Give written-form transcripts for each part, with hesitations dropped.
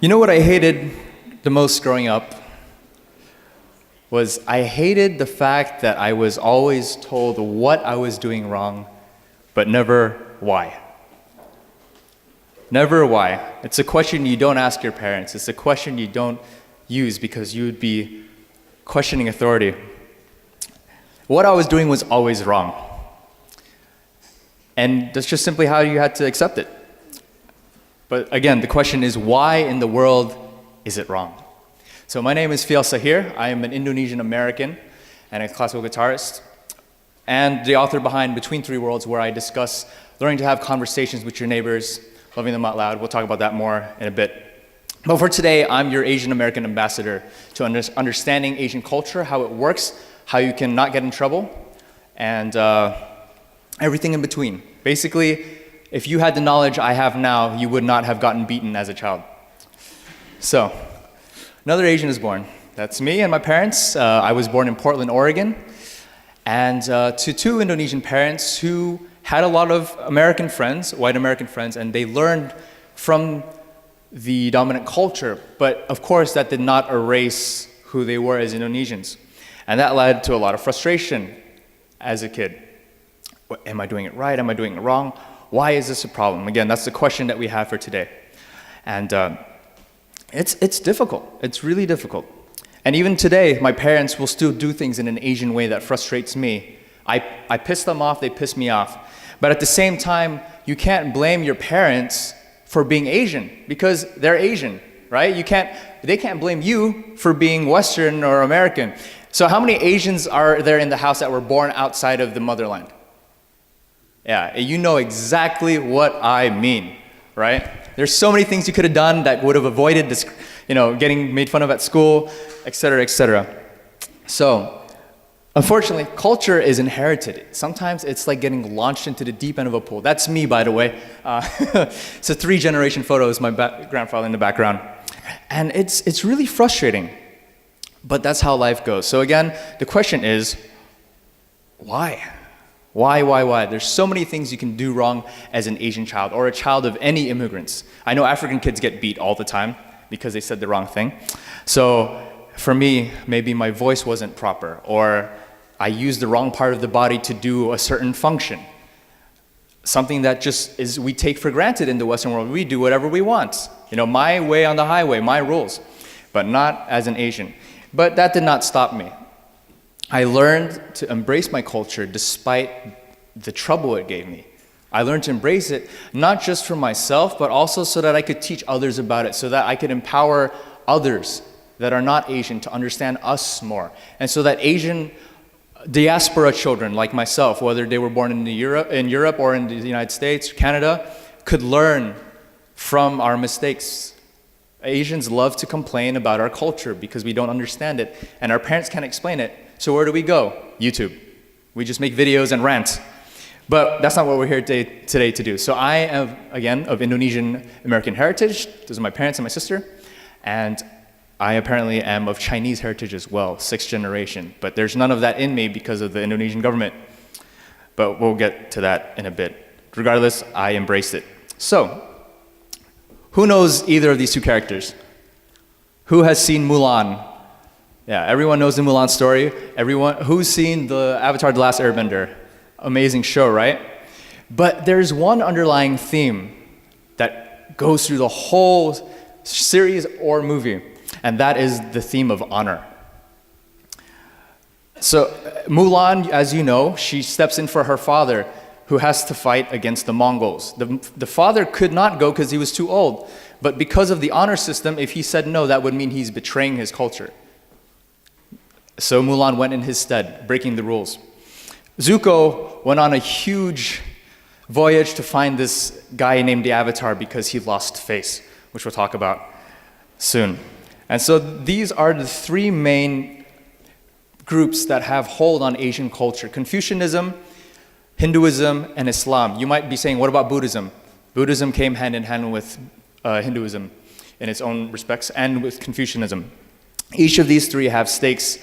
You know what I hated the most growing up? Was I hated the fact that I was always told what I was doing wrong, but never why. Never why. It's a question you don't ask your parents. It's a question you don't use because you would be questioning authority. What I was doing was always wrong. And that's just simply how you had to accept it. But again, the question is, why in the world is it wrong? So my name is Fiel Sahir. I am an Indonesian American and a classical guitarist, and the author behind Between Three Worlds, where I discuss learning to have conversations with your neighbors, loving them out loud. We'll talk about that more in a bit. But for today, I'm your Asian American ambassador to understanding Asian culture, how it works, how you can not get in trouble, and everything in between. Basically, if you had the knowledge I have now, you would not have gotten beaten as a child. So, another Asian is born. That's me and my parents. I was born in Portland, Oregon, and to two Indonesian parents who had a lot of American friends, white American friends, and they learned from the dominant culture, but of course that did not erase who they were as Indonesians. And that led to a lot of frustration as a kid. Am I doing it right? Am I doing it wrong? Why is this a problem? Again, that's the question that we have for today. And it's difficult. It's really difficult. And even today, my parents will still do things in an Asian way that frustrates me. I piss them off, they piss me off. But at the same time, you can't blame your parents for being Asian because they're Asian, right? They can't blame you for being Western or American. So how many Asians are there in the house that were born outside of the motherland? Yeah, you know exactly what I mean, right? There's so many things you could have done that would have avoided this, getting made fun of at school, et cetera, et cetera. So, unfortunately, culture is inherited. Sometimes it's like getting launched into the deep end of a pool. That's me, by the way. It's a 3-generation photo. It's my grandfather in the background. And it's really frustrating. But that's how life goes. So again, the question is, why? Why? There's so many things you can do wrong as an Asian child or a child of any immigrants. I know African kids get beat all the time because they said the wrong thing. So for me, maybe my voice wasn't proper, or I used the wrong part of the body to do a certain function. Something that just is we take for granted in the Western world. We do whatever we want. My way on the highway, my rules, but not as an Asian. But that did not stop me. I learned to embrace my culture despite the trouble it gave me. I learned to embrace it not just for myself, but also so that I could teach others about it, so that I could empower others that are not Asian to understand us more. And so that Asian diaspora children like myself, whether they were born in Europe or in the United States, Canada, could learn from our mistakes. Asians love to complain about our culture because we don't understand it, and our parents can't explain it. So where do we go? YouTube. We just make videos and rant. But that's not what we're here today to do. So I am, again, of Indonesian American heritage. Those are my parents and my sister. And I apparently am of Chinese heritage as well, 6th generation. But there's none of that in me because of the Indonesian government. But we'll get to that in a bit. Regardless, I embraced it. So, who knows either of these two characters? Who has seen Mulan? Yeah, everyone knows the Mulan story. Who's seen the Avatar: The Last Airbender? Amazing show, right? But there's one underlying theme that goes through the whole series or movie, and that is the theme of honor. So Mulan, as you know, she steps in for her father, who has to fight against the Mongols. The father could not go because he was too old, but because of the honor system, if he said no, that would mean he's betraying his culture. So Mulan went in his stead, breaking the rules. Zuko went on a huge voyage to find this guy named the Avatar because he lost face, which we'll talk about soon. And so these are the 3 main groups that have hold on Asian culture: Confucianism, Hinduism, and Islam. You might be saying, what about Buddhism? Buddhism came hand in hand with Hinduism in its own respects, and with Confucianism. Each of these 3 have stakes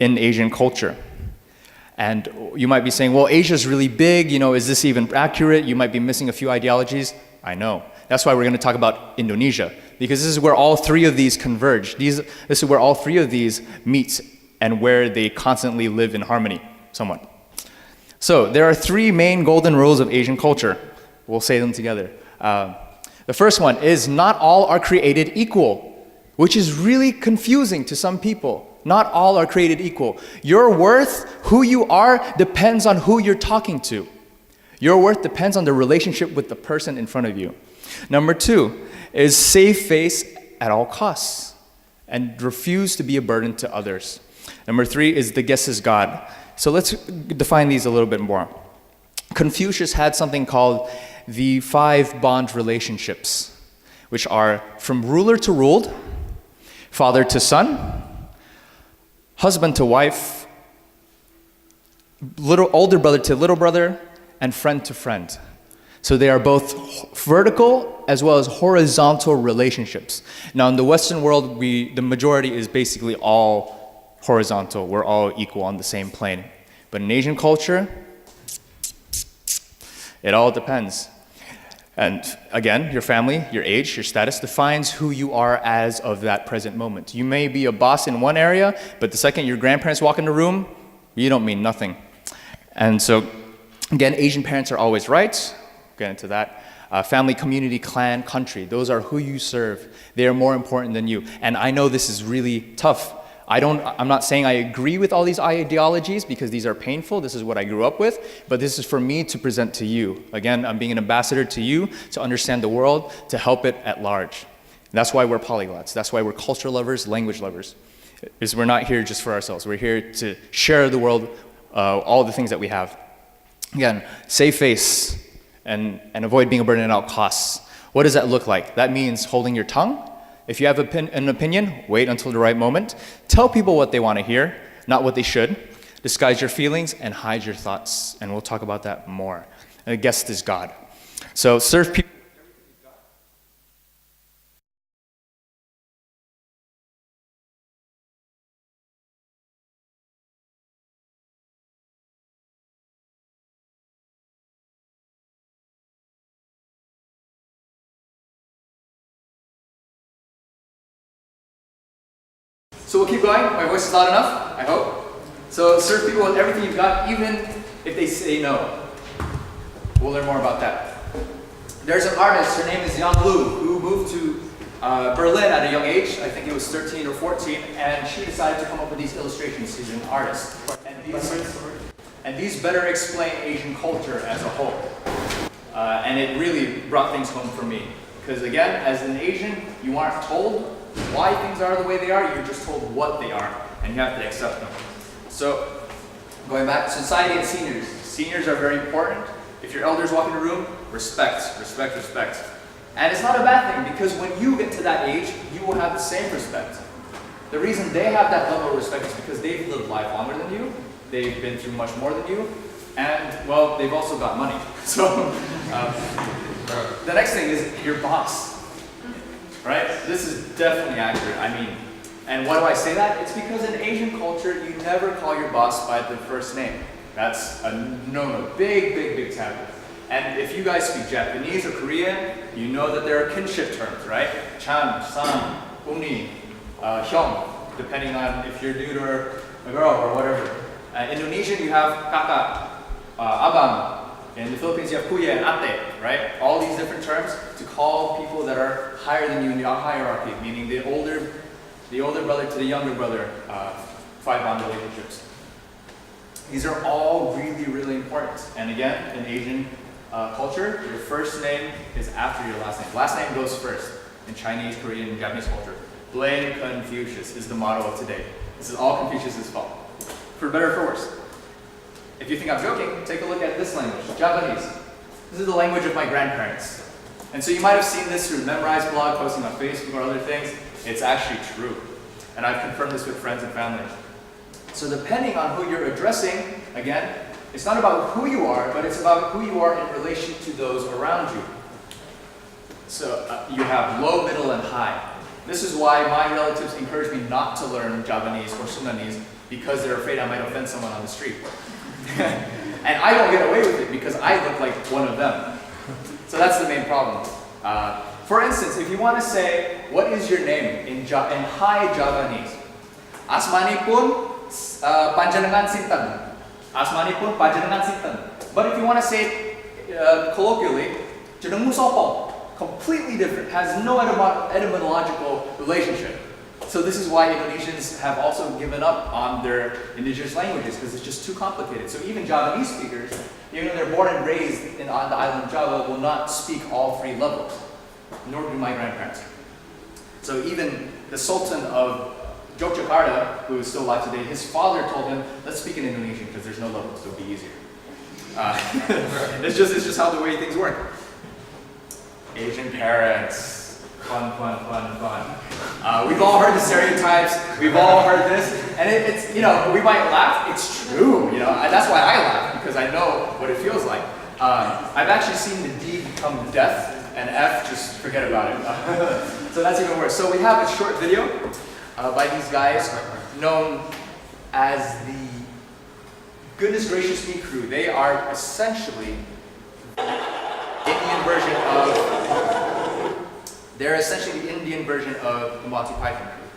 in Asian culture. And you might be saying, well, Asia's really big, is this even accurate? You might be missing a few ideologies. I know. That's why we're going to talk about Indonesia, because this is where all three of these converge. This is where all three of these meet and where they constantly live in harmony, somewhat. So there are three main golden rules of Asian culture. We'll say them together. The first one is not all are created equal, which is really confusing to some people. Not all are created equal. Your worth, who you are, depends on who you're talking to. Your worth depends on the relationship with the person in front of you. Number two is save face at all costs and refuse to be a burden to others. Number three is the guest is God. So let's define these a little bit more. Confucius had something called the 5 bond relationships, which are from ruler to ruled, father to son, husband to wife, older brother to little brother, and friend to friend. So they are both vertical as well as horizontal relationships. Now in the Western world, the majority is basically all horizontal. We're all equal on the same plane. But in Asian culture, it all depends. And again, your family, your age, your status defines who you are as of that present moment. You may be a boss in one area, but the second your grandparents walk in the room, you don't mean nothing. And so, again, Asian parents are always right. We'll get into that. Family, community, clan, country, those are who you serve. They are more important than you. And I know this is really tough. I'm not saying I agree with all these ideologies because these are painful. This is what I grew up with, but this is for me to present to you. Again, I'm being an ambassador to you to understand the world, to help it at large. That's why we're polyglots. That's why we're culture lovers, language lovers. Is we're not here just for ourselves. We're here to share the world, all the things that we have. Again, save face and avoid being a burden at all costs. What does that look like? That means holding your tongue. If you have an opinion, wait until the right moment. Tell people what they want to hear, not what they should. Disguise your feelings and hide your thoughts. And we'll talk about that more. And the guest is God. So serve people. So we'll keep going. My voice is loud enough, I hope. So serve people with everything you've got, even if they say no. We'll learn more about that. There's an artist, her name is Yang Lu, who moved to Berlin at a young age. I think it was 13 or 14, and she decided to come up with these illustrations. She's an artist. And these better explain Asian culture as a whole. And it really brought things home for me. Because again, as an Asian, you aren't told why things are the way they are, you're just told what they are, and you have to accept them. So, going back, society and seniors. Seniors are very important. If your elders walk in the room, respect, respect, respect. And it's not a bad thing, because when you get to that age, you will have the same respect. The reason they have that level of respect is because they've lived life longer than you, they've been through much more than you, and, well, they've also got money. So, the next thing is your boss. Right? This is definitely accurate. I mean, and why do I say that? It's because in Asian culture, you never call your boss by their first name. That's a no-no. Big, big, big taboo. And if you guys speak Japanese or Korean, you know that there are kinship terms, right? Chan, san, uni, hyung, depending on if you're a dude or a girl or whatever. Indonesian, you have kakak, abang. In the Philippines, you have kuya and ate, right? All these different terms to call people that are higher than you in the hierarchy, meaning the older brother to the younger brother, 5 bond relationships. These are all really, really important. And again, in Asian culture, your first name is after your last name. Last name goes first in Chinese, Korean, and Japanese culture. Blame Confucius is the motto of today. This is all Confucius' fault, for better or for worse. If you think I'm joking, take a look at this language, Japanese. This is the language of my grandparents. And so you might have seen this through the Memorize blog, posting on Facebook or other things. It's actually true. And I've confirmed this with friends and family. So depending on who you're addressing, again, it's not about who you are, but it's about who you are in relation to those around you. So you have low, middle, and high. This is why my relatives encourage me not to learn Javanese or Sundanese, because they're afraid I might offend someone on the street. And I don't get away with it because I look like one of them. So that's the main problem. For instance, if you want to say, what is your name in High Javanese? Asmanipun panjenengan sinten. Asmanipun panjenengan sinten. But if you want to say it colloquially, jenengmu sopo. Completely different, has no etymological relationship. So this is why Indonesians have also given up on their indigenous languages, because it's just too complicated. So even Javanese speakers, even though they're born and raised on the island of Java, will not speak all three levels, nor do my grandparents. So even the Sultan of Yogyakarta, who is still alive today, his father told him, let's speak in Indonesian because there's no levels, so it'll be easier. It's just how the way things work. Asian parents, fun. We've all heard the stereotypes, we've all heard this, and it's, you know, we might laugh, it's true, you know, that's why I laugh, because I know what it feels like. I've actually seen the D become death, and F, just forget about it. So that's even worse. So we have a short video by these guys known as the Goodness Gracious Me crew. They are essentially Indian version of, they're essentially the Indian version of the Monty Python crew.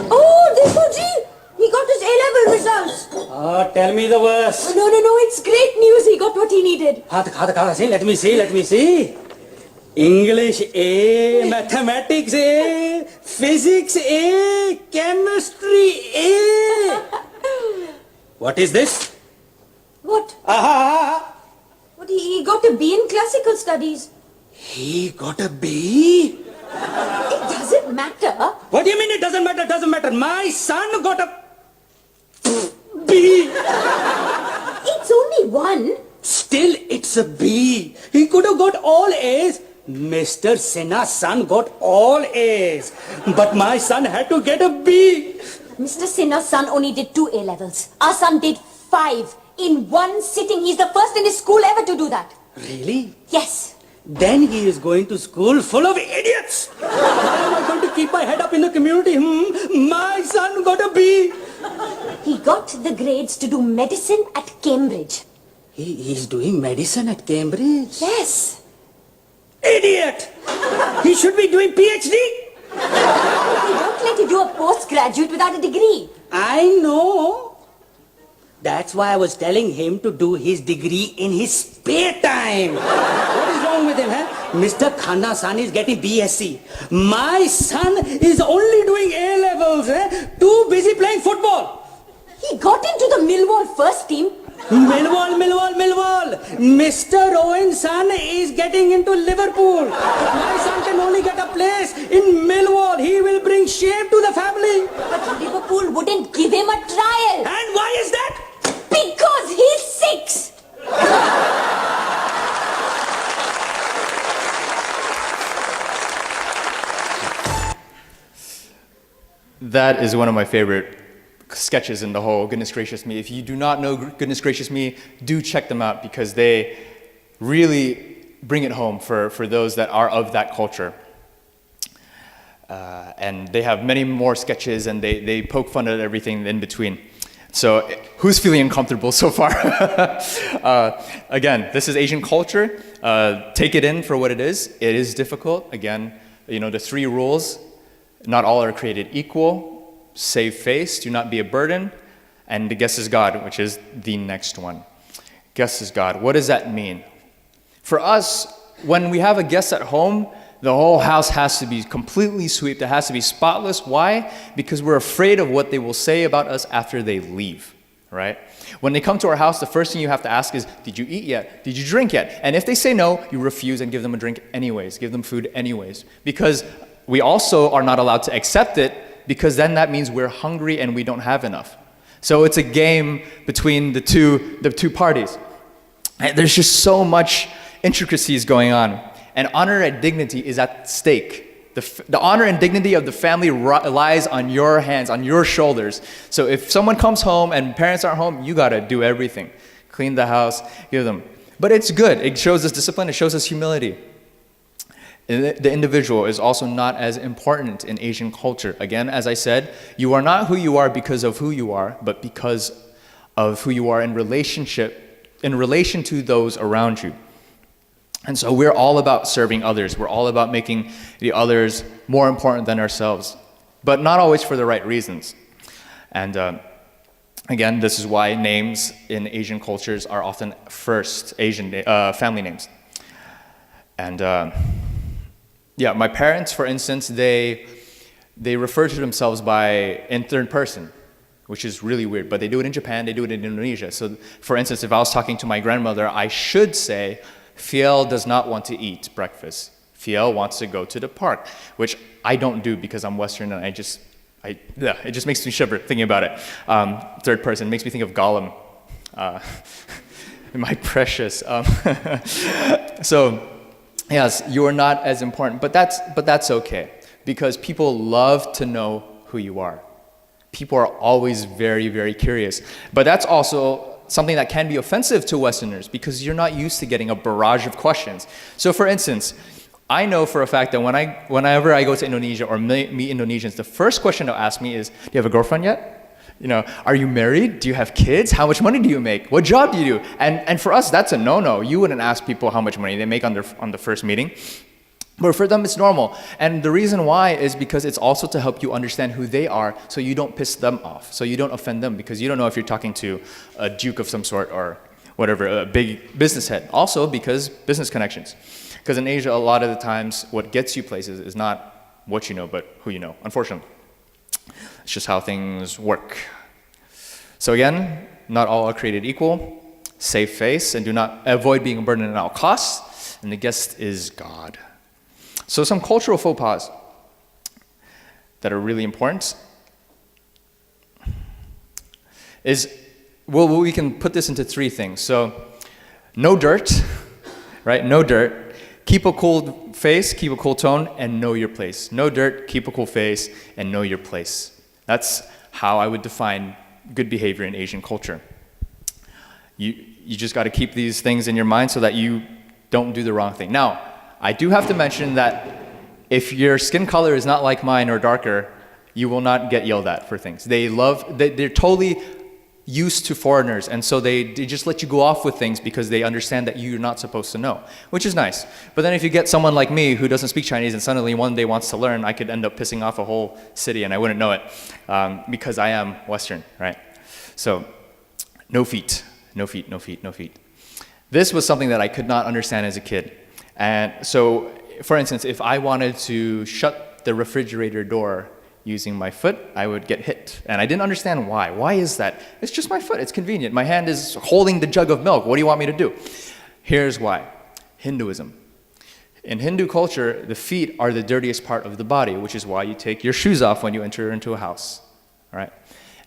Oh, Deepuji! He got his A-level results. Tell me the worst. No, it's great news. He got what he needed. Let me see. English A, mathematics A, physics A, chemistry A. What is this? What? What? He got a B in classical studies. He got a B? It doesn't matter. What do you mean it doesn't matter? Doesn't matter. My son got a B. It's only one. Still, it's a B. He could have got all A's. Mr. Sinha's son got all A's. But my son had to get a B. Mr. Sinha's son only did 2 A-levels. Our son did 5 in one sitting. He's the first in his school ever to do that. Really? Yes. Then he is going to school full of idiots. How am I going to keep my head up in the community? My son got a B. He got the grades to do medicine at Cambridge. He's doing medicine at Cambridge? Yes. Idiot! He should be doing PhD. They don't let you do a postgraduate without a degree. I know. That's why I was telling him to do his degree in his spare time. What is wrong with him, huh? Mr. Khanna's son is getting BSc. My son is only doing A-levels, too busy playing football. He got into the Millwall first team. Millwall. Mr. Owen's son is getting into Liverpool. My son can only get a place in Millwall. He will bring shame to the family. But Liverpool wouldn't give him a trial. And why is that? Because he's 6. That is one of my favorite sketches in the whole Goodness Gracious Me. If you do not know Goodness Gracious Me, do check them out because they really bring it home for those that are of that culture. And they have many more sketches and they poke fun at everything in between. So who's feeling uncomfortable so far? Again, this is Asian culture. Take it in for what it is. It is difficult. Again, you know, the 3 rules, not all are created equal. Save face, do not be a burden, and the guest is God, which is the next one. Guest is God. What does that mean? For us, when we have a guest at home, the whole house has to be completely swept. It has to be spotless. Why? Because we're afraid of what they will say about us after they leave, right? When they come to our house, the first thing you have to ask is, did you eat yet? Did you drink yet? And if they say no, you refuse and give them a drink anyways, give them food anyways. Because we also are not allowed to accept it because then that means we're hungry and we don't have enough. So it's a game between the two parties. And there's just so much intricacies going on. And honor and dignity is at stake. The honor and dignity of the family lies on your hands, on your shoulders. So if someone comes home and parents aren't home, you gotta do everything. Clean the house, give them. But it's good. It shows us discipline, it shows us humility. The individual is also not as important in Asian culture. Again, as I said, you are not who you are because of who you are, but because of who you are in relation to those around you. And so we're all about serving others. We're all about making the others more important than ourselves, but not always for the right reasons. And again, this is why names in Asian cultures are often first Asian family names. And yeah, my parents, for instance, they refer to themselves in third person, which is really weird, but they do it in Japan, they do it in Indonesia. So for instance, if I was talking to my grandmother, I should say, Fiel does not want to eat breakfast. Fiel wants to go to the park, which I don't do because I'm Western and it just makes me shiver thinking about it. Third person makes me think of Gollum. My precious. So yes, you're not as important, but that's okay because people love to know who you are. People are always very, very curious, but that's also something that can be offensive to Westerners because you're not used to getting a barrage of questions. So for instance, I know for a fact that whenever I go to Indonesia or meet Indonesians, the first question they'll ask me is, do you have a girlfriend yet? You know, are you married? Do you have kids? How much money do you make? What job do you do? And for us, that's a no-no. You wouldn't ask people how much money they make on the first meeting. But for them, it's normal. And the reason why is because it's also to help you understand who they are so you don't piss them off, so you don't offend them because you don't know if you're talking to a duke of some sort or whatever, a big business head. Also because business connections. Because in Asia, a lot of the times, what gets you places is not what you know, but who you know, unfortunately. It's just how things work. So again, not all are created equal. Save face and do not avoid being a burden at all costs. And the guest is God. So some cultural faux pas that are really important is, well, we can put this into three things. So no dirt, right? No dirt. Keep a cool face, keep a cool tone, and know your place. No dirt, keep a cool face, and know your place. That's how I would define good behavior in Asian culture. You just got to keep these things in your mind so that you don't do the wrong thing. Now, I do have to mention that if your skin color is not like mine or darker, you will not get yelled at for things. They're totally used to foreigners, and so they just let you go off with things because they understand that you're not supposed to know, which is nice. But then if you get someone like me who doesn't speak Chinese and suddenly one day wants to learn, I could end up pissing off a whole city and I wouldn't know it because I am Western, right? So no feet, no feet, no feet, no feet. This was something that I could not understand as a kid. And so, for instance, if I wanted to shut the refrigerator door using my foot, I would get hit. And I didn't understand why. Why is that? It's just my foot. It's convenient. My hand is holding the jug of milk. What do you want me to do? Here's why. Hinduism. In Hindu culture, the feet are the dirtiest part of the body, which is why you take your shoes off when you enter into a house. All right?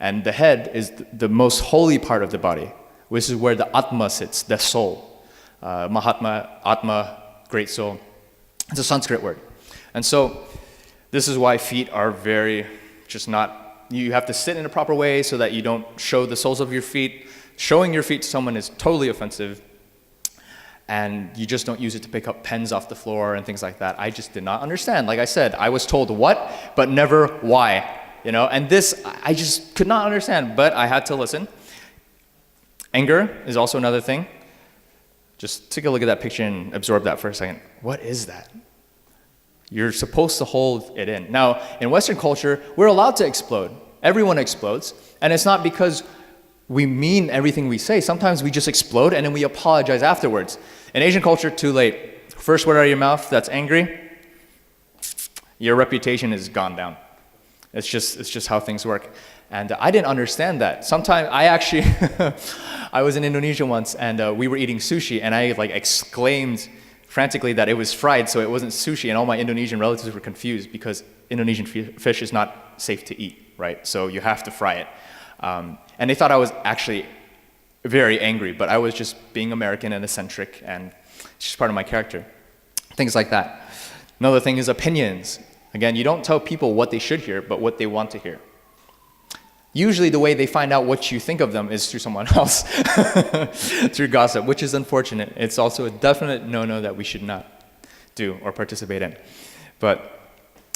And the head is the most holy part of the body, which is where the Atma sits, the soul. Mahatma, Atma, great soul. It's a Sanskrit word. And so this is why feet are very just not, you have to sit in a proper way so that you don't show the soles of your feet. Showing your feet to someone is totally offensive. And you just don't use it to pick up pens off the floor and things like that. I just did not understand. Like I said, I was told what, but never why. You know, and this, I just could not understand, but I had to listen. Anger is also another thing. Just take a look at that picture and absorb that for a second. What is that? You're supposed to hold it in. Now, in Western culture, we're allowed to explode. Everyone explodes. And it's not because we mean everything we say. Sometimes we just explode and then we apologize afterwards. In Asian culture, too late. First word out of your mouth that's angry, your reputation is gone down. It's just how things work. And I didn't understand that. Sometimes I actually, I was in Indonesia once and we were eating sushi and I like exclaimed frantically that it was fried so it wasn't sushi, and all my Indonesian relatives were confused because Indonesian fish is not safe to eat, right? So you have to fry it. And they thought I was actually very angry, but I was just being American and eccentric and it's just part of my character. Things like that. Another thing is opinions. Again, you don't tell people what they should hear, but what they want to hear. Usually the way they find out what you think of them is through someone else, through gossip, which is unfortunate. It's also a definite no-no that we should not do or participate in. But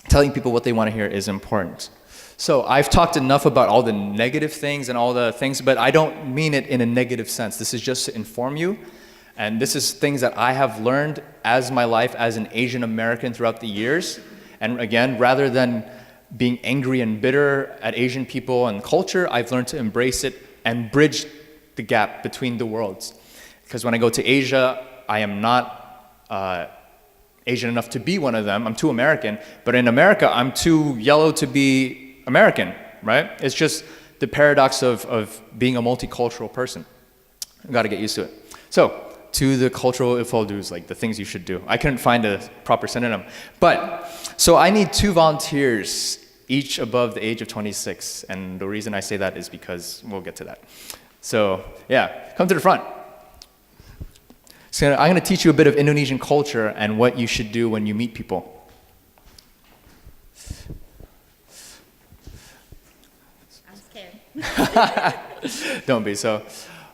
telling people what they want to hear is important. So I've talked enough about all the negative things and all the things, but I don't mean it in a negative sense. This is just to inform you And this is things that I have learned as my life as an Asian American throughout the years. And again, rather than being angry and bitter at Asian people and culture, I've learned to embrace it and bridge the gap between the worlds. Because when I go to Asia, I am not Asian enough to be one of them. I'm too American. But in America, I'm too yellow to be American, right? It's just the paradox of being a multicultural person. I've got to get used to it. So, to the cultural ifaldus, like the things you should do. I couldn't find a proper synonym. But, so I need 2 volunteers, each above the age of 26. And the reason I say that is because we'll get to that. So, yeah, come to the front. So I'm going to teach you a bit of Indonesian culture and what you should do when you meet people. I'm scared. Don't be. So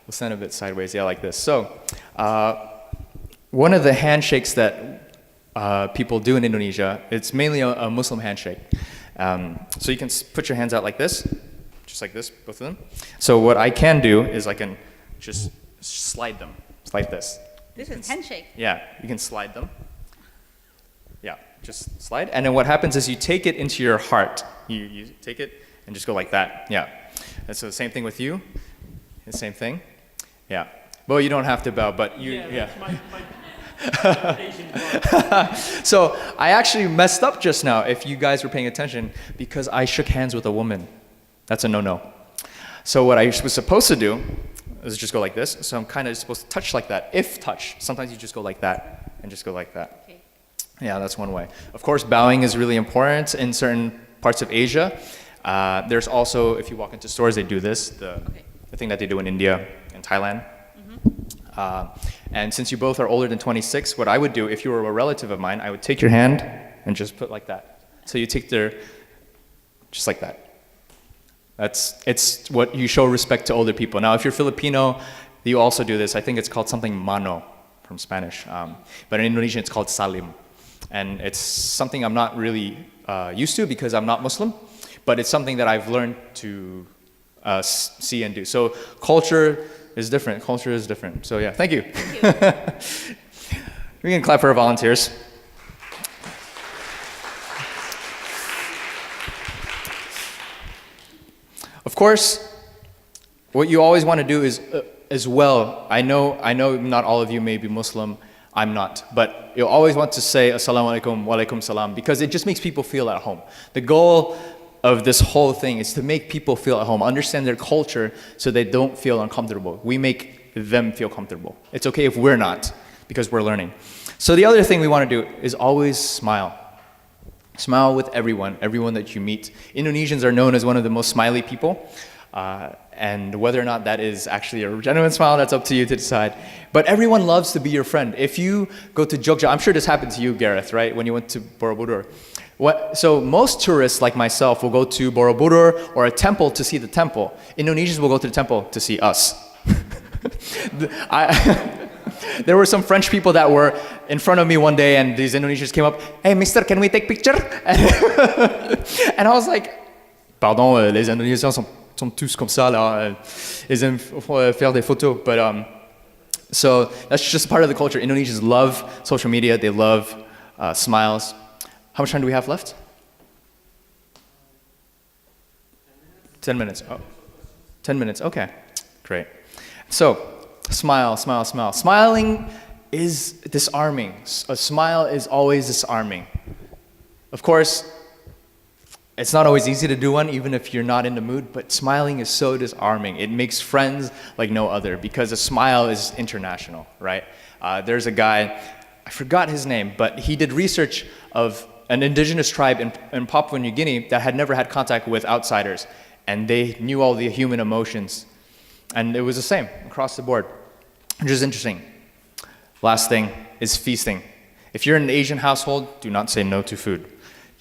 we'll stand a bit sideways. Yeah, like this. So one of the handshakes that people do in Indonesia, it's mainly a Muslim handshake. So you can put your hands out like this, just like this, both of them. So what I can do is I can just slide them, like this. This is handshake. Yeah, you can slide them. Yeah, just slide. And then what happens is you take it into your heart. You take it and just go like that. Yeah. And so the same thing with you. The same thing. Yeah. Well, you don't have to bow, but you, yeah. So I actually messed up just now, if you guys were paying attention, because I shook hands with a woman. That's a no-no. So what I was supposed to do is just go like this. So I'm kind of supposed to touch like that, if touch. Sometimes you just go like that and just go like that. Okay. Yeah, that's one way. Of course, bowing is really important in certain parts of Asia. There's also, if you walk into stores, they do this, the thing that they do in India and Thailand. And since you both are older than 26, what I would do, if you were a relative of mine, I would take your hand and just put like that. So you take their, just like that. It's what you show respect to older people. Now, if you're Filipino, you also do this. I think it's called something mano from Spanish. But in Indonesian, it's called salim. And it's something I'm not really used to because I'm not Muslim. But it's something that I've learned to see and do. So culture is different. Culture is different. So yeah, thank you. Thank you. We can clap for our volunteers. Of course, what you always want to do is, as well, I know not all of you may be Muslim, I'm not, but you'll always want to say Assalamu alaikum, wa alaikum salam, because it just makes people feel at home. The goal of this whole thing is to make people feel at home, understand their culture so they don't feel uncomfortable. We make them feel comfortable. It's okay if we're not, because we're learning. So the other thing we want to do is always smile. Smile with everyone that you meet. Indonesians are known as one of the most smiley people. And whether or not that is actually a genuine smile, that's up to you to decide. But everyone loves to be your friend. If you go to Jogja, I'm sure this happened to you, Gareth, right? When you went to Borobudur. So most tourists like myself will go to Borobudur or a temple to see the temple. Indonesians will go to the temple to see us. There were some French people that were in front of me one day, and these Indonesians came up, "Hey, mister, can we take picture?" And I was like, "Pardon, les Indonésiens sont tous comme ça, là. Ils aiment faire des photos." But, so that's just part of the culture. Indonesians love social media. They love smiles. How much time do we have left? 10 minutes. Oh, 10 minutes. Okay, great. So, smile, smile, smile. Smiling is disarming. A smile is always disarming. Of course, it's not always easy to do one, even if you're not in the mood, but smiling is so disarming. It makes friends like no other, because a smile is international, right? There's a guy, I forgot his name, but he did research of an indigenous tribe in Papua New Guinea that had never had contact with outsiders, and they knew all the human emotions. And it was the same across the board, which is interesting. Last thing is feasting. If you're in an Asian household, do not say no to food.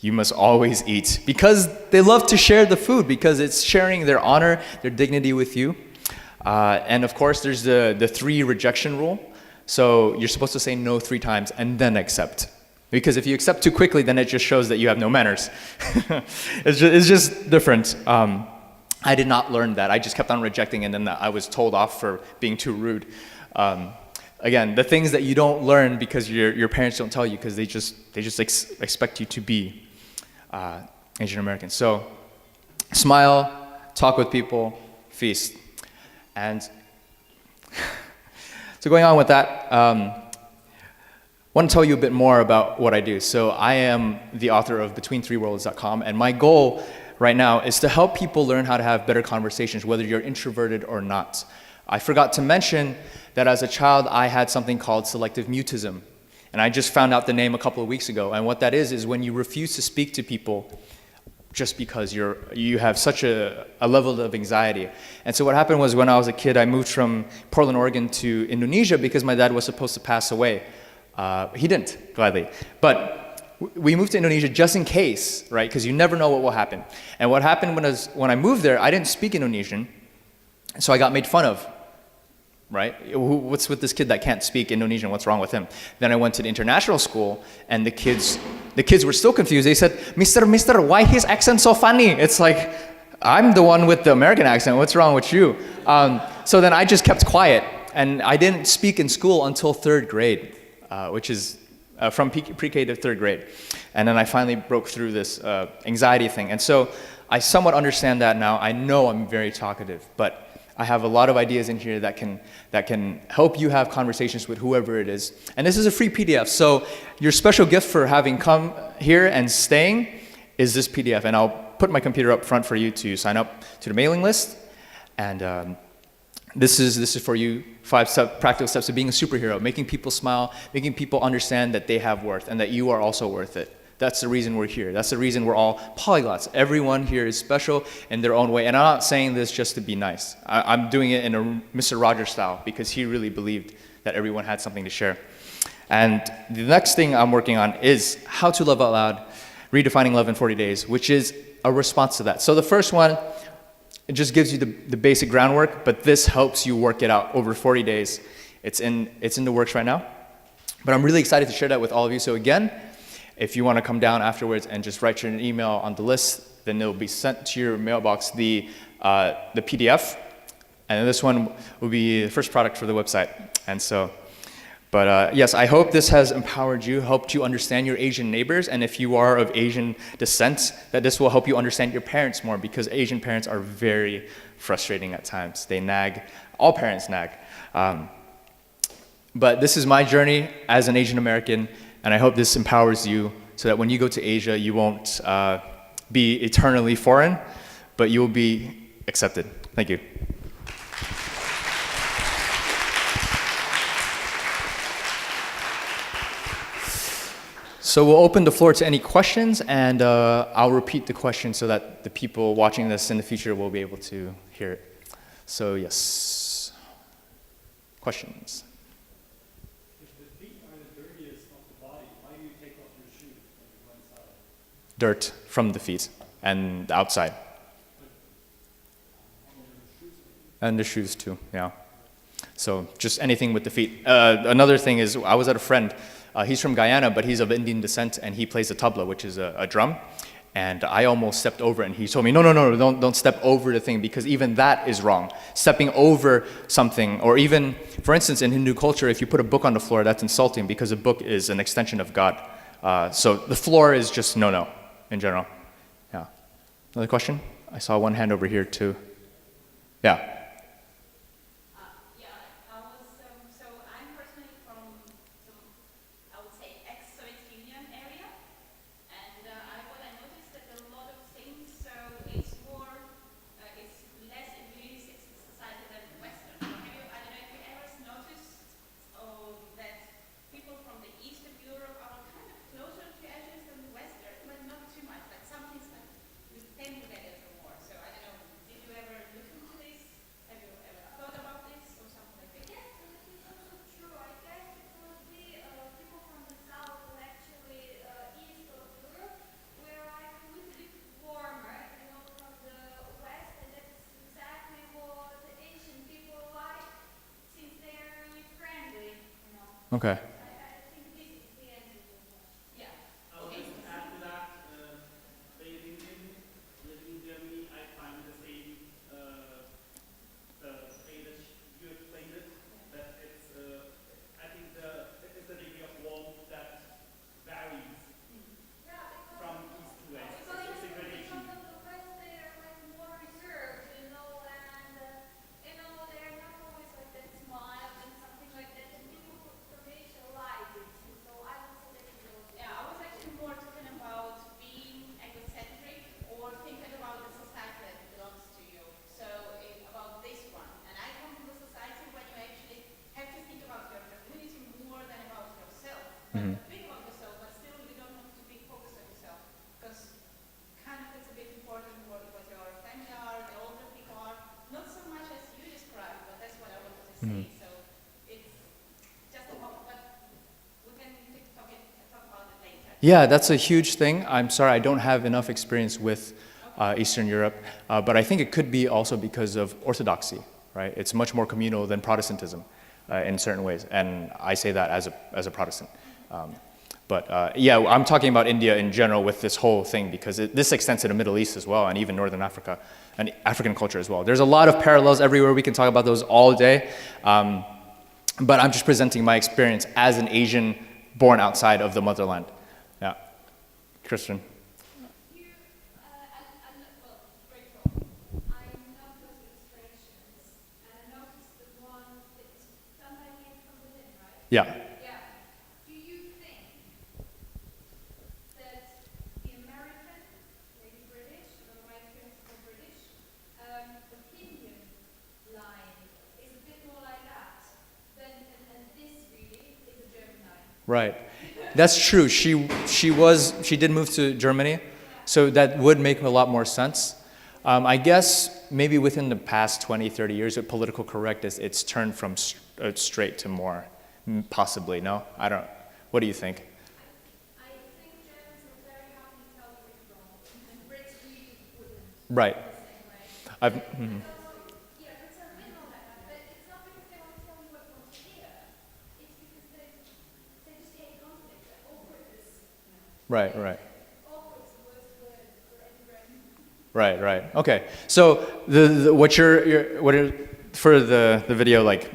You must always eat, because they love to share the food, because it's sharing their honor, their dignity with you. And of course, there's the 3 rejection rule. So you're supposed to say no 3 times and then accept. Because if you accept too quickly, then it just shows that you have no manners. It's just different. I did not learn that. I just kept on rejecting, and then I was told off for being too rude. again, the things that you don't learn because your parents don't tell you because they just expect you to be Asian American. So smile, talk with people, feast. And so going on with that, I want to tell you a bit more about what I do. So I am the author of BetweenThreeWorlds.com, and my goal right now is to help people learn how to have better conversations, whether you're introverted or not. I forgot to mention that as a child, I had something called selective mutism. And I just found out the name a couple of weeks ago. And what that is when you refuse to speak to people just because you have such a level of anxiety. And so what happened was when I was a kid, I moved from Portland, Oregon to Indonesia because my dad was supposed to pass away. He didn't, gladly. But we moved to Indonesia just in case, right? Because you never know what will happen. And what happened when I moved there, I didn't speak Indonesian, so I got made fun of, right? What's with this kid that can't speak Indonesian? What's wrong with him? Then I went to the international school, and the kids were still confused. They said, Mister, why his accent so funny? It's like, I'm the one with the American accent. What's wrong with you? So then I just kept quiet, and I didn't speak in school until 3rd grade, which is from pre-K to 3rd grade. And then I finally broke through this anxiety thing. And so I somewhat understand that now. I know I'm very talkative, but I have a lot of ideas in here that can help you have conversations with whoever it is. And this is a free PDF. So your special gift for having come here and staying is this PDF. And I'll put my computer up front for you to sign up to the mailing list. And this is for you, 5 practical steps of being a superhero, making people smile, making people understand that they have worth and that you are also worth it. That's the reason we're here. That's the reason we're all polyglots. Everyone here is special in their own way. And I'm not saying this just to be nice. I'm doing it in a Mr. Rogers style because he really believed that everyone had something to share. And the next thing I'm working on is how to love out loud, redefining love in 40 days, which is a response to that. So the first one, it just gives you the basic groundwork, but this helps you work it out over 40 days. It's in the works right now. But I'm really excited to share that with all of you. So again, if you want to come down afterwards and just write your email on the list, then it'll be sent to your mailbox, the PDF. And this one will be the first product for the website. And so, but yes, I hope this has empowered you, helped you understand your Asian neighbors. And if you are of Asian descent, that this will help you understand your parents more, because Asian parents are very frustrating at times. They nag. All parents nag. But this is my journey as an Asian American. And I hope this empowers you so that when you go to Asia, you won't be eternally foreign, but you will be accepted. Thank you. So we'll open the floor to any questions, and I'll repeat the question so that the people watching this in the future will be able to hear it. So yes, questions? Dirt from the feet and outside. And the shoes too, yeah. So just anything with the feet. Another thing is, I was at a friend, he's from Guyana, but he's of Indian descent, and he plays the tabla, which is a drum. And I almost stepped over it, and he told me, no, don't step over the thing, because even that is wrong. Stepping over something, or even, for instance, in Hindu culture, if you put a book on the floor, that's insulting, because a book is an extension of God. So the floor is just no. In general. Yeah. Another question? I saw one hand over here too. Yeah. So I'm personally from some, I would say, ex-Soviet Union area, and what I noticed that a lot of things, so it's less individualistic society than Western. I don't know if you ever noticed that people from the east of Europe are kind of closer to Asians than Western, but not too much. Like some things that we tend to get it more. So I don't know, did you ever look into this? Have you ever thought about this or something like this? Yes, and it is also true. I guess because we people from the south and actually east of Europe, we're like a little bit warmer, from the west, and that's exactly what the Asian people like, since they're really friendly. Okay. I think this is the answer to the question. Yeah. I would just add to that, living in Germany, I find the same, the way that you explained it, that it's, I say. So it's just a moment, but we can talk about it later. Yeah, that's a huge thing. I'm sorry, I don't have enough experience with Eastern Europe, but I think it could be also because of orthodoxy, right? It's much more communal than Protestantism in certain ways, and I say that as a Protestant. But yeah, I'm talking about India in general with this whole thing because this extends to the Middle East as well, and even Northern Africa, and African culture as well. There's a lot of parallels everywhere. We can talk about those all day. But I'm just presenting my experience as an Asian born outside of the motherland. Yeah. Christian. You, well, great talk. I love those illustrations, and I noticed the one that's done by you from within, right? Yeah. Yeah. Do you think that the American, maybe British, I don't know my experience for British, opinion line is a bit more like that than, and this really is a German line? Right. That's true. She did move to Germany, so that would make a lot more sense. I guess maybe within the past 20, 30 years with political correctness, it's turned from straight to more, possibly. No? I don't. What do you think? I think Germans will very happily tell you it's wrong, and Brits really wouldn't Right. the same way. I've, Yeah, Brits are a bit more like that, but it's not because they want to tell you what you want to hear. It's because they just hate conflict. They're awkward is, right, right. awkward is the worst word for any Brit. Right, right. Okay. So for the video, like,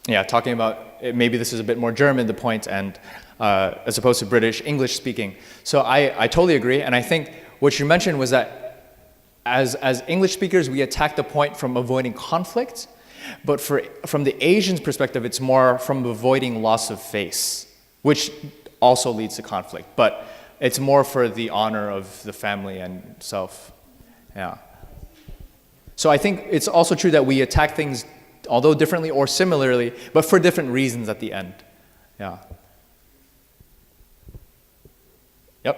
yeah, talking about maybe this is a bit more German, the point, and as opposed to British English speaking. So I totally agree, and I think what you mentioned was that as English speakers, we attack the point from avoiding conflict, but from the Asians' perspective, it's more from avoiding loss of face, which also leads to conflict, but it's more for the honor of the family and self. Yeah. So I think it's also true that we attack things, although differently or similarly, but for different reasons at the end. Yeah. Yep.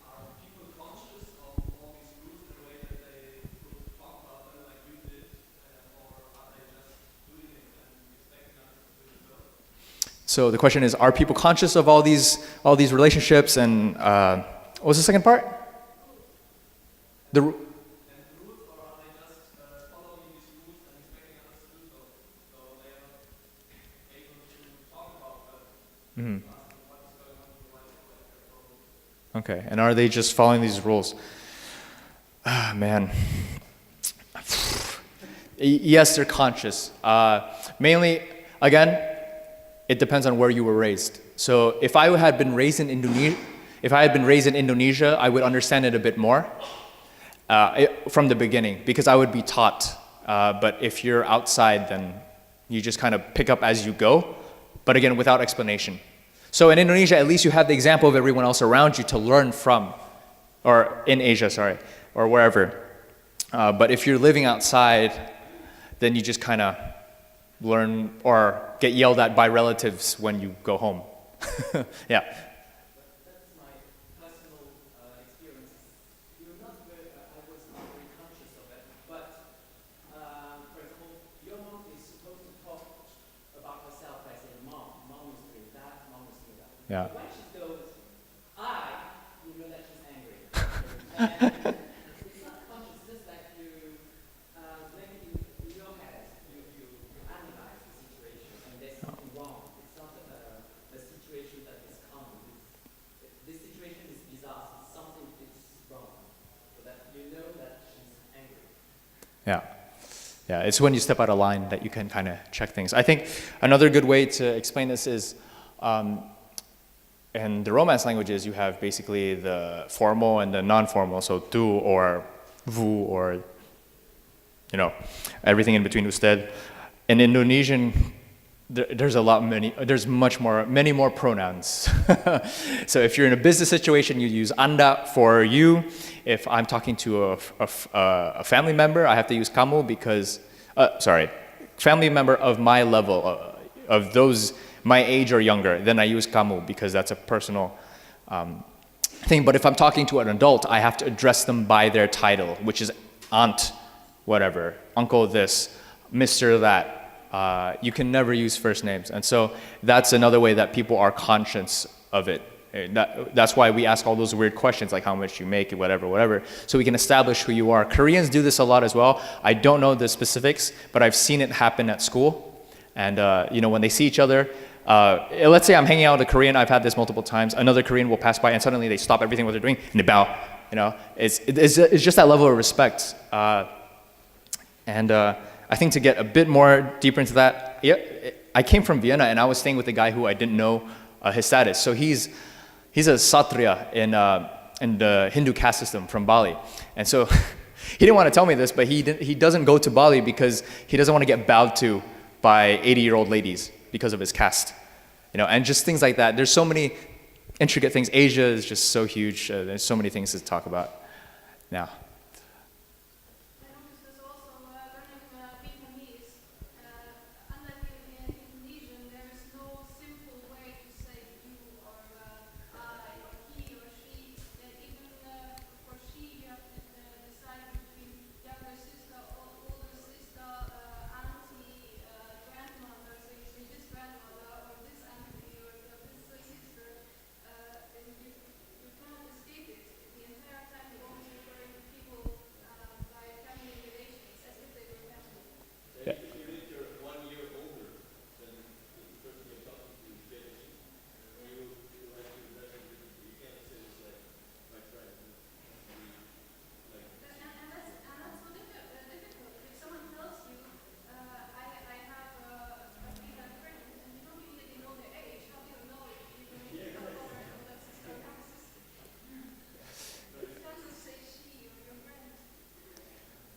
Are people conscious of all these rules in a way that they would talk about them like you did, or are they just doing it and expecting others to do it as well? So the question is, are people conscious of all these relationships and what was the second part? The And the rules, or are they just following these rules and expecting others to do so? So they are not able to talk about them. Mhm. Asking what is going on in the life of their problem. Okay, and are they just following these rules? Ah, man. Yes, they're conscious. Mainly, again, it depends on where you were raised. So if I had been raised in Indonesia, I would understand it a bit more from the beginning because I would be taught. But if you're outside, then you just kind of pick up as you go, but again, without explanation. So in Indonesia, at least you have the example of everyone else around you to learn from, or in Asia, sorry, or wherever. But if you're living outside, then you just kind of learn or get yelled at by relatives when you go home. Yeah. That's my personal experience. I was not very conscious of it, but for example, your mom is supposed to talk about herself by saying, mom was doing that, mom was doing that. Yeah. But when she goes, you know that she's angry. And it's not conscious, just like you, maybe in your head, you analyze the situation and there's something wrong. It's not a situation that is common. This situation is bizarre. Something is wrong. So that you know that she's angry. Yeah. Yeah, it's when you step out of line that you can kind of check things. I think another good way to explain this is in the Romance languages, you have basically the formal and the non-formal, so tu or vu or, you know, everything in between usted. In Indonesian, there's many more pronouns. So if you're in a business situation, you use anda for you. If I'm talking to a family member, I have to use kamu because, family member of my level, of those my age or younger, then I use kamu because that's a personal thing. But if I'm talking to an adult, I have to address them by their title, which is aunt, whatever, uncle this, Mr. that. You can never use first names. And so that's another way that people are conscious of it. That's why we ask all those weird questions like how much you make, whatever, so we can establish who you are. Koreans do this a lot as well. I don't know the specifics, but I've seen it happen at school. And when they see each other, let's say I'm hanging out with a Korean, I've had this multiple times, another Korean will pass by and suddenly they stop everything what they're doing and they bow. It's just that level of respect. And I think to get a bit more deeper into that, I came from Vienna and I was staying with a guy who I didn't know his status. So he's a Satriya in the Hindu caste system from Bali. And so he didn't want to tell me this, but he doesn't go to Bali because he doesn't want to get bowed to by 80-year-old ladies because of his caste. And just things like that. There's so many intricate things. Asia is just so huge. There's so many things to talk about now. I noticed there's also learning Vietnamese. Unlike in Indonesian, there is no simple way to say you or I or he or she. And even for she, you have to decide between younger sister, older sister, auntie, grandmother. So you say this grandmother or this auntie or this sister. And you cannot escape it. The entire time you're always referring to people by family relations as if they were family. Yeah. Even if you're 1 year older than the person you're talking to, you have to address it differently. You can't say it's like my friend. And that's so difficult. If someone tells you, I have a female friend, and you don't immediately know their age, how do you know if you're going to be a brother or that sister or half sister? You can't just say she or your friend.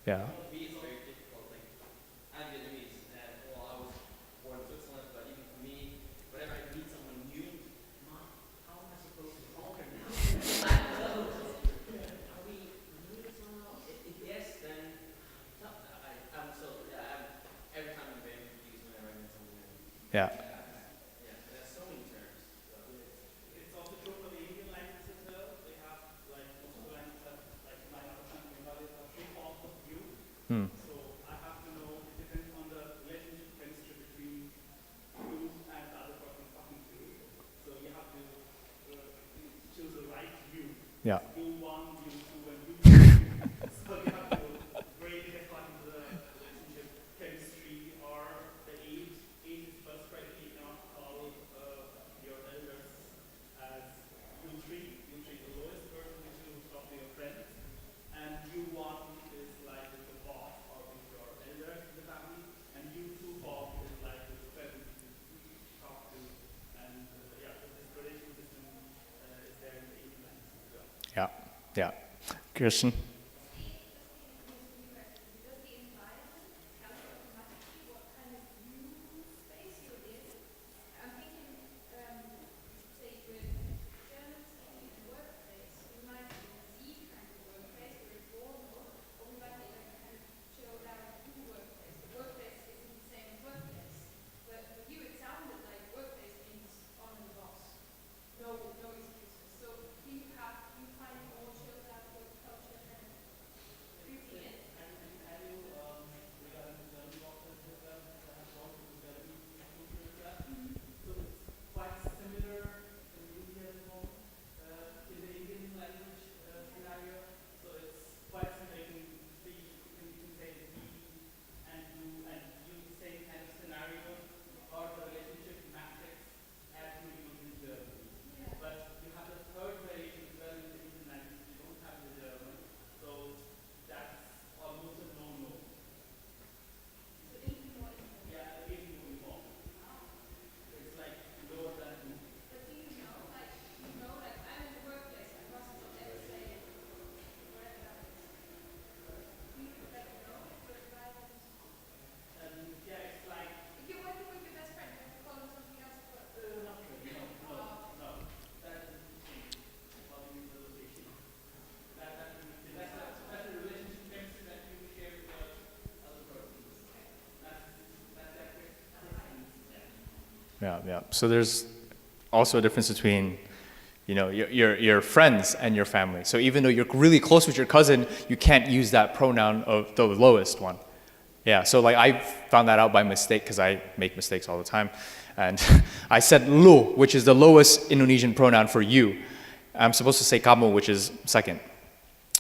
Yeah. For me, it's very difficult. Like, I'm Vietnamese, and I was born in Switzerland, but even for me, whenever I meet someone new, Mom, how am I supposed to call her now? I don't know. Are we noodles now? If yes, then no. I'm so every time I'm very confused whenever I meet someone new. Yeah. Yeah, there's so many terms. So It's also true for the Indian languages as well. They have, like, most of the languages have, like, my mother tongue, Bengali, have 3 forms of you. So I have to know, it depends on the relationship chemistry between you and the other person talking to. So you have to choose the right you. Yeah. You one, you two, and you three. So you have to grade it according to the relationship chemistry or the age. Age is first criteria. You cannot call your elders as you three. You three the lowest person you should talk to your friends. And you one is like with the boss or with your elders in the family. And you two form is like with the friends you talk to. And this gradation system is there in the Indian language as well. Yeah. Yeah. Christian? Does the environment tell you automatically what kind of new space you're in? I'm thinking, say, with German-speaking workplace, we might be in a Z kind of workplace where it's formal, or we might be in a kind of chilled out U workplace. The workplace isn't the same as workplace. But for you, it sounded like workplace means on the boss. No excuses. So do you find a more chilled out work culture and breathing in? I can tell you regarding the German workplace as well, because I have worked with the German culture as well. So it's quite similar in India at the moment, in the Indian language scenario. So it's quite similar. You can say we and you the same kind of scenario or the relationship matrix as you use in German. But you have the third variation as well in the Indian language. You don't have the German. So that's almost a no-no. So even more important. Yeah, it is moving on. It's like lower than two. But do you know, like I'm in the workplace, I must not ever say whatever that is. Do you know if your environment, Yeah, it's like if you're working with your best friend, you have to call him something else at work? not really. No. That doesn't change. About the location. That's the relationship chemistry that you share with the other person. That's that distance. Yeah. Yeah. So there's also a difference between, your friends and your family. So even though you're really close with your cousin, you can't use that pronoun of the lowest one. Yeah, so like I found that out by mistake because I make mistakes all the time. And I said lu, which is the lowest Indonesian pronoun for you. I'm supposed to say kamu, which is second,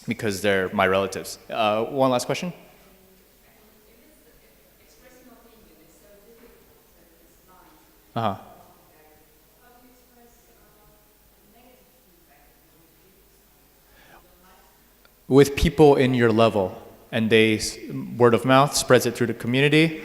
because they're my relatives. One last question? Uh-huh. With people in your level, and word of mouth spreads it through the community.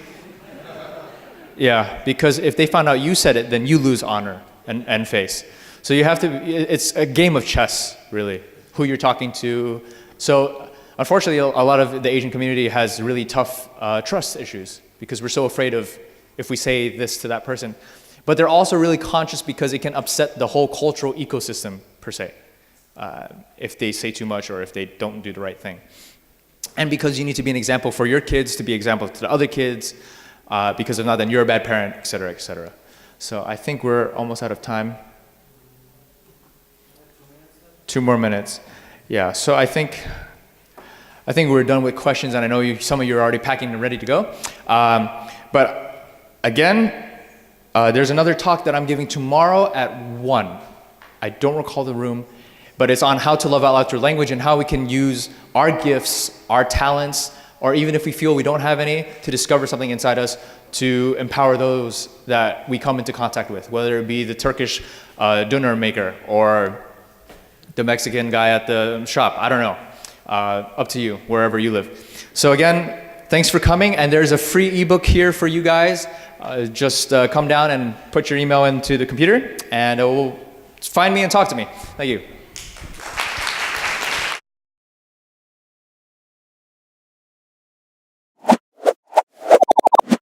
Yeah, because if they found out you said it, then you lose honor and face. So you have to, it's a game of chess, really, who you're talking to. So unfortunately, a lot of the Asian community has really tough trust issues because we're so afraid of if we say this to that person. But they're also really conscious because it can upset the whole cultural ecosystem, per se, if they say too much or if they don't do the right thing. And because you need to be an example for your kids, to be an example to the other kids, because if not, then you're a bad parent, et cetera, et cetera. So I think we're almost out of time. 2 more minutes. Yeah, so I think we're done with questions, and I know some of you are already packing and ready to go. But again, there's another talk that I'm giving tomorrow at 1. I don't recall the room, but it's on how to love out loud through language and how we can use our gifts, our talents, or even if we feel we don't have any, to discover something inside us to empower those that we come into contact with, whether it be the Turkish döner maker or the Mexican guy at the shop. I don't know. Up to you, wherever you live. So again, thanks for coming, and there's a free ebook here for you guys. Just come down and put your email into the computer, and it will find me and talk to me. Thank you.